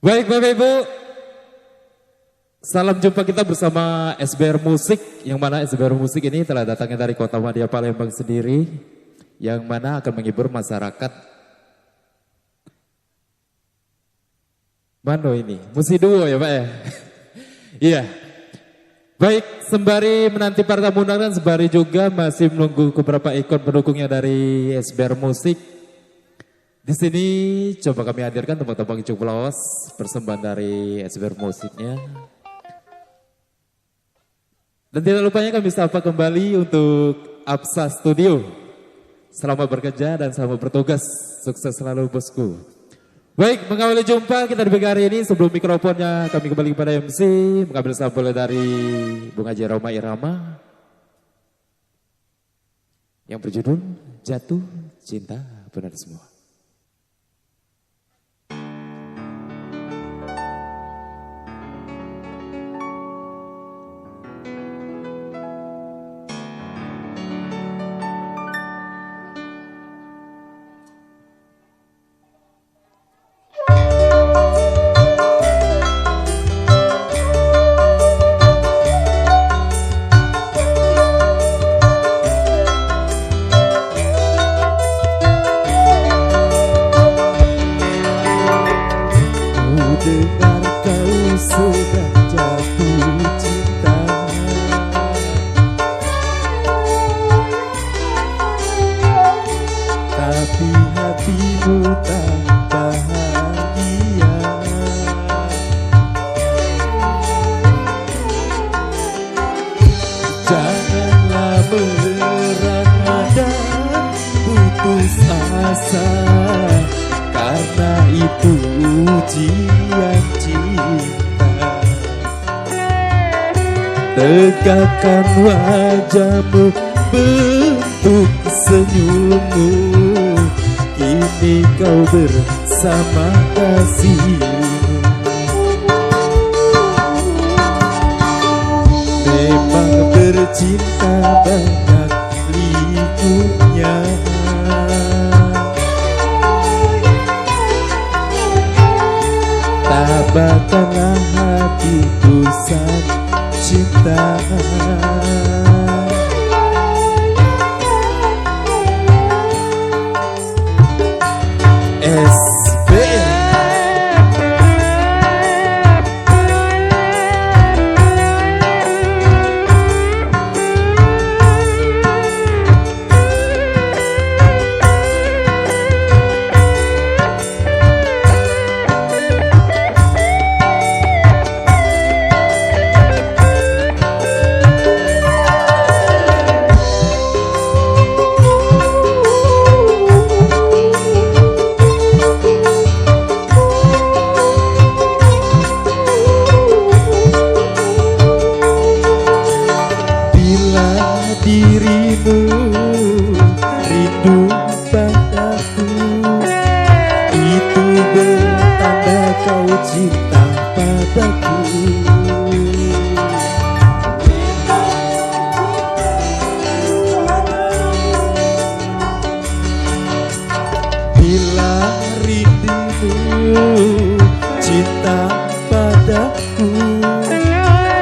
Baik Bapak Ibu, salam jumpa kita bersama SBR Musik, yang mana SBR Musik ini telah datangnya dari Kota Madia Palembang sendiri, yang mana akan menghibur masyarakat. Mano ini, musik duo ya Pak ya? Iya. Baik, sembari menanti para tamu undangan, sembari juga masih menunggu beberapa ikon pendukungnya dari SBR Musik. Di sini coba kami hadirkan tembang-tembang Icuk Pelawas, persembahan dari SBR Musiknya. Dan tidak lupanya kami sapa kembali untuk Absa Studio. Selamat bekerja dan selamat bertugas. Sukses selalu bosku. Baik, mengawali jumpa kita di pagi hari ini. Sebelum mikrofonnya kami kembali kepada MC, mengambil sampel dari Bung Haji Roma Irama yang berjudul Jatuh Cinta Benar Semua. Dengar kau sedang jatuh cinta, tapi hatimu tak bahagia. Janganlah merana dan putus asa, karena itu ujian cinta. Tegakkan wajahmu, bentuk senyummu, kini kau bersama kasihmu. Memang bercinta banyak likunya, tabahkanlah hati pusat cinta. SBR dirimu rindu padaku, itu bertanda kau cinta padaku. Bila rindumu cinta padaku,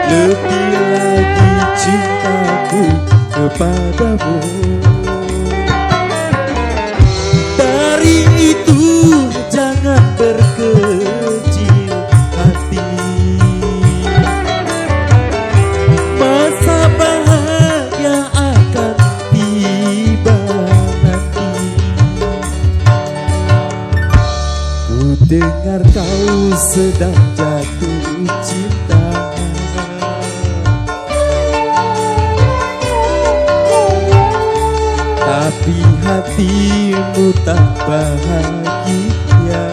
lebih lagi cintaku kepadamu. Dari itu jangan berkecil hati, masa bahagia akan tiba nanti. Ku dengar kau sedang jatuh cinta, tapi hatimu tak bahagia.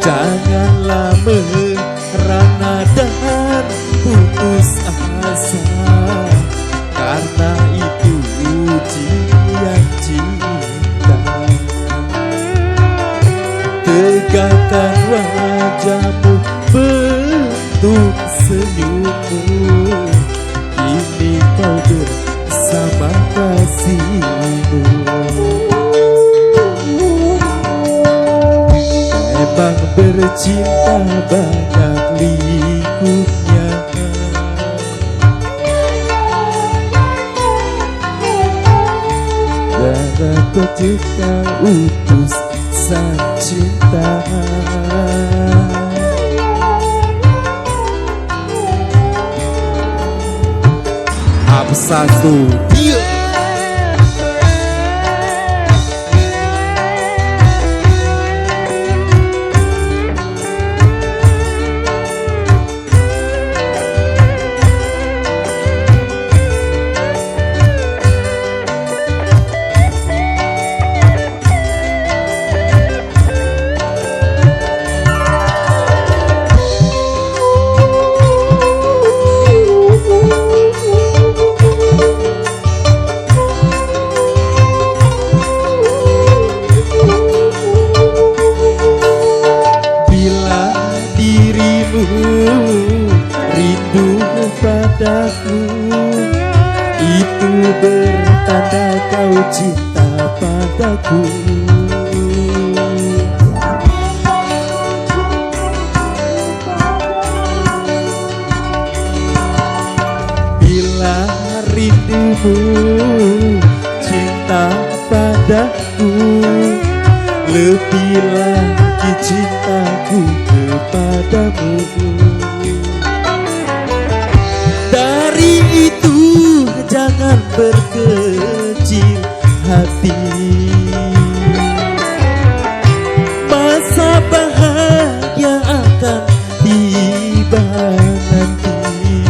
Janganlah merana dan putus asa, karena itu ujian cinta. Tegakkan wajahmu, bentuk senyummu, kini kau bersama kasihmu. bercinta banyak likunya. Darah berjuta utus sang cinta. Absasu dia. Rindu padaku, itu bertanda kau cinta padaku. Bila rindumu cinta padaku, lebih lagi cintaku kepadamu. Dari itu jangan berkecil hati, masa bahagia akan tiba nanti.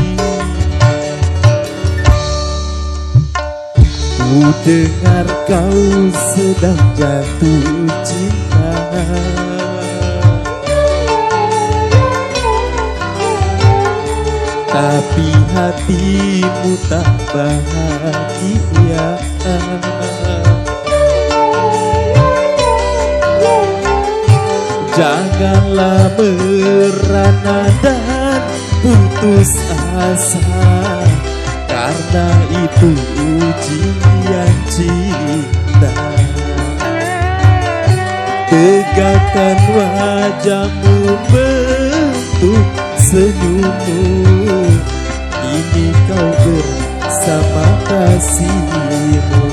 Ku dengar kau sedang jatuh cinta, tapi hatimu tak bahagia. Janganlah merana dan putus asa, karena itu ujian cinta. Tegakkan wajahmu bentuk senyummu, ini kau bersama kasihmu.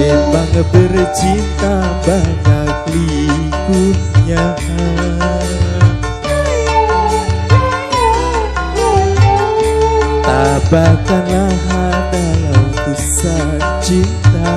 Memang bercinta banyak likunya, tabahkanlah dalam utusan cinta.